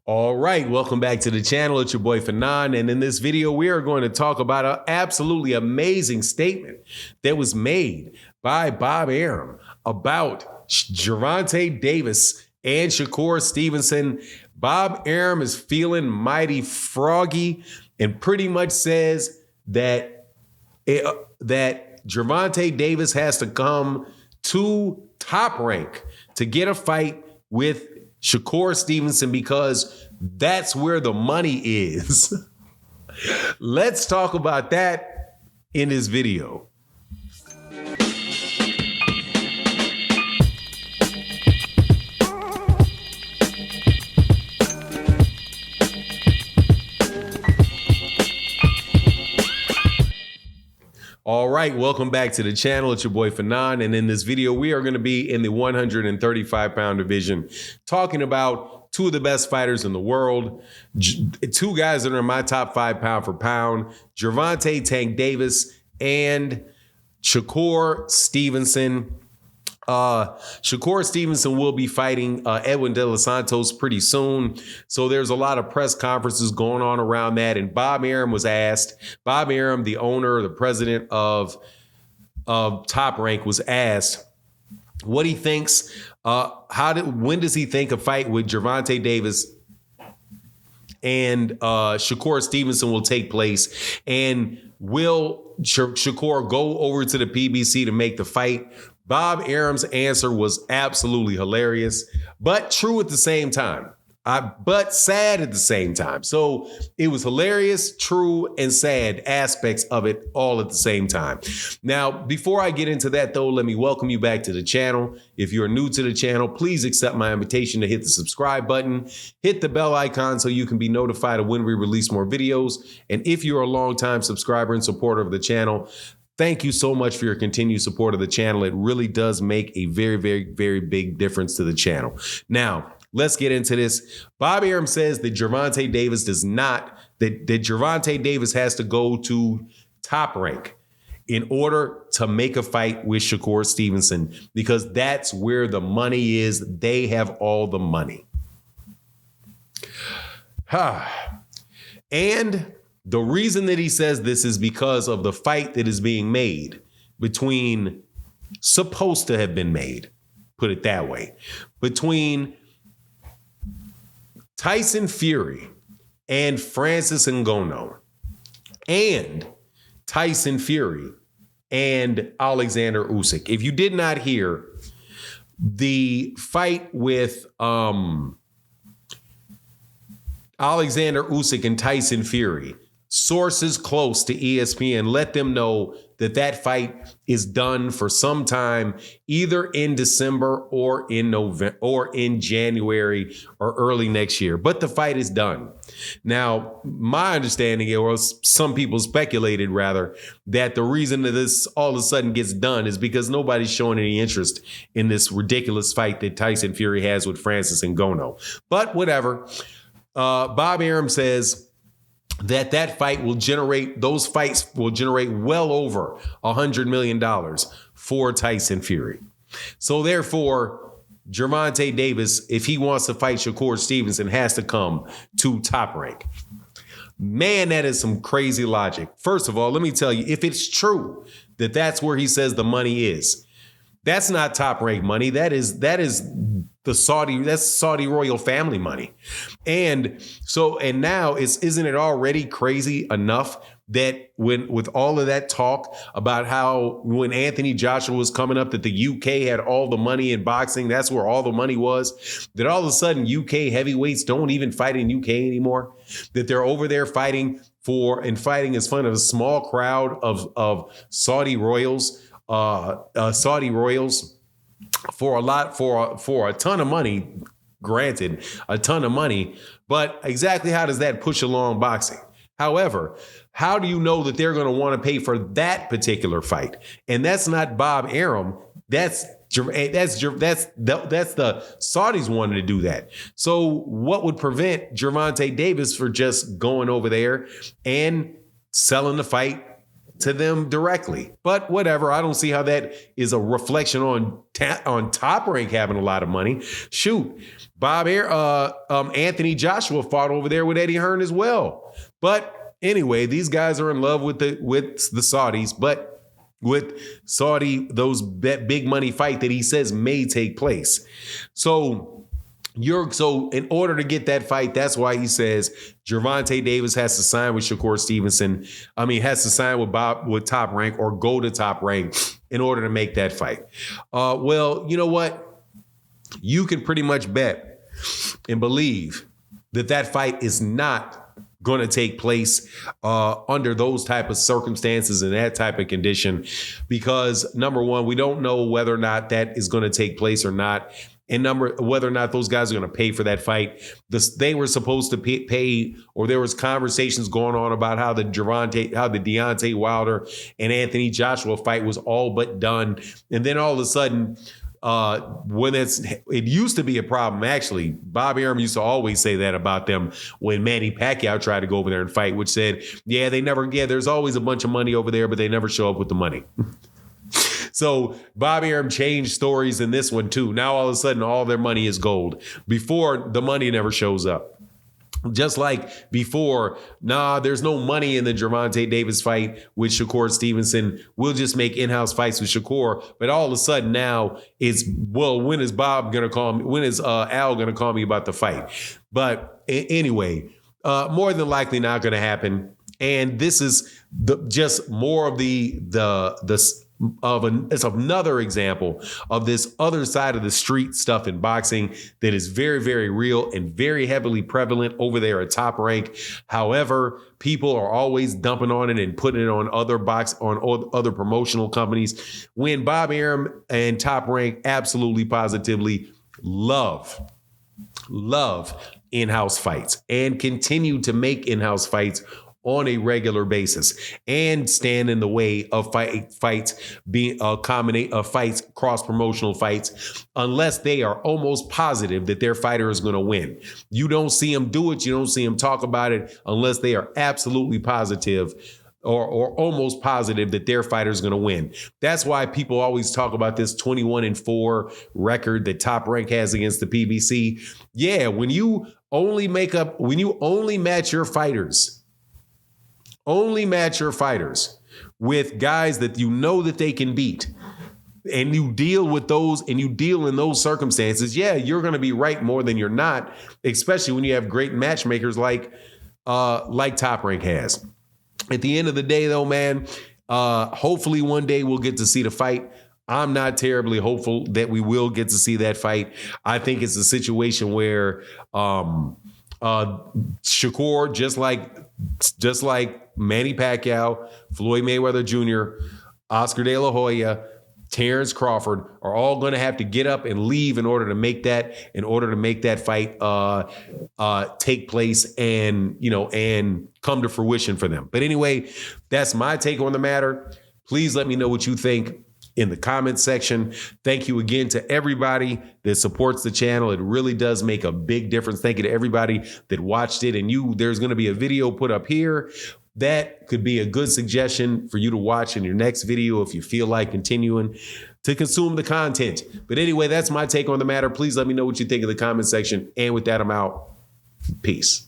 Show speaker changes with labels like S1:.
S1: All right, welcome back to the channel. It's your boy Fanon, and in this video, we are going to talk about an absolutely amazing statement that was made by Bob Arum about Gervonta Davis and Shakur Stevenson. Bob Arum is feeling mighty froggy and pretty much says that Gervonta Davis has to come to Top Rank to get a fight with Shakur Stevenson because that's where the money is. Let's talk about that in this video. All right, welcome back to the channel. It's your boy Fanon, and in this video, we are going to be in the 135-pound division, talking about two of the best fighters in the world, two guys that are in my top 5 pound for pound, Gervonta Tank Davis and Shakur Stevenson. Shakur Stevenson will be fighting Edwin De Los Santos pretty soon. So there's a lot of press conferences going on around that. And Bob Arum was asked, Bob Arum, the owner, the president of Top Rank, was asked what he thinks, when does he think a fight with Gervonta Davis and Shakur Stevenson will take place? And will Shakur go over to the PBC to make the fight? Bob Arum's answer was absolutely hilarious, but true at the same time, but sad at the same time. So it was hilarious, true, and sad aspects of it all at the same time. Now, before I get into that, though, let me welcome you back to the channel. If you're new to the channel, please accept my invitation to hit the subscribe button, hit the bell icon so you can be notified of when we release more videos. And if you're a longtime subscriber and supporter of the channel, thank you so much for your continued support of the channel. It really does make a very, very, very big difference to the channel. Now, let's get into this. Bob Arum says that Gervonta Davis that Gervonta Davis has to go to Top Rank in order to make a fight with Shakur Stevenson because that's where the money is. They have all the money. And the reason that he says this is because of the fight that is being made supposed to have been made, put it that way, between Tyson Fury and Francis Ngannou, and Tyson Fury and Alexander Usyk. If you did not hear, the fight with Alexander Usyk and Tyson Fury, sources close to ESPN let them know that that fight is done for some time, either in December or in November or in January or early next year. But the fight is done. Now, my understanding, or some people speculated rather, that the reason that this all of a sudden gets done is because nobody's showing any interest in this ridiculous fight that Tyson Fury has with Francis Ngannou. But whatever. Bob Arum says that fight will generate, those fights will generate well over $100 million for Tyson Fury. So therefore, Gervonta Davis, if he wants to fight Shakur Stevenson, has to come to Top Rank. Man, that is some crazy logic. First of all, let me tell you, if it's true that that's where he says the money is, that's not Top Rank money. That's Saudi royal family money. And now isn't it already crazy enough that with all of that talk about how when Anthony Joshua was coming up, that the UK had all the money in boxing, that's where all the money was, that all of a sudden UK heavyweights don't even fight in UK anymore, that they're over there fighting in front of a small crowd of Saudi royals, for a ton of money, granted, a ton of money, but exactly how does that push along boxing? However, how do you know that they're going to want to pay for that particular fight? And that's not Bob Arum. That's the Saudis wanted to do that. So what would prevent Gervonta Davis for just going over there and selling the fight to them directly. But whatever, I don't see how that is a reflection on Top Rank having a lot of money. Shoot, Anthony Joshua fought over there with Eddie Hearn as well. But anyway, these guys are in love with the Saudis, but with Saudi, that big money fight that he says may take place. So in order to get that fight, that's why he says Gervonta Davis has to sign with Shakur Stevenson. Has to sign with Top Rank or go to Top Rank in order to make that fight. Well, you know what? You can pretty much bet and believe that fight is not going to take place under those type of circumstances and that type of condition, because number one, we don't know whether or not that is going to take place or not, and whether or not those guys are going to pay for that fight. They were supposed to pay, or there was conversations going on about how the Deontay Wilder and Anthony Joshua fight was all but done, and then all of a sudden, it used to be a problem, actually. Bobby Arum used to always say that about them when Manny Pacquiao tried to go over there and fight, which said, there's always a bunch of money over there, but they never show up with the money. So Bobby Arum changed stories in this one too. Now all of a sudden, all their money is gold. Before, the money never shows up. Just like before, there's no money in the Gervonta Davis fight with Shakur Stevenson. We'll just make in-house fights with Shakur. But all of a sudden now it's, when is Bob going to call me? When is Al going to call me about the fight? But anyway, more than likely not going to happen. And this is just more of it's another example of this other side of the street stuff in boxing that is very, very real and very heavily prevalent over there at Top Rank. However, people are always dumping on it and putting it on other promotional companies, when Bob Arum and Top Rank absolutely positively love in-house fights and continue to make in-house fights on a regular basis and stand in the way of fights being fights, cross-promotional fights, unless they are almost positive that their fighter is going to win. You don't see them do it. You don't see them talk about it unless they are absolutely positive or almost positive that their fighter is going to win. That's why people always talk about this 21-4 record that Top Rank has against the PBC. Yeah, when you only match your fighters with guys that you know that they can beat, and you deal with those, and you deal in those circumstances, you're going to be right more than you're not, especially when you have great matchmakers like Top Rank has. At the end of the day, though, man, hopefully one day we'll get to see the fight. I'm not terribly hopeful that we will get to see that fight. I think it's a situation where Shakur, just like Manny Pacquiao, Floyd Mayweather Jr., Oscar De La Hoya, Terrence Crawford are all going to have to get up and leave in order to make that fight take place and come to fruition for them. But anyway, that's my take on the matter. Please let me know what you think in the comments section. Thank you again to everybody that supports the channel. It really does make a big difference. Thank you to everybody that watched it. And there's going to be a video put up here that could be a good suggestion for you to watch in your next video if you feel like continuing to consume the content. But anyway, that's my take on the matter. Please let me know what you think in the comment section. And with that, I'm out. Peace.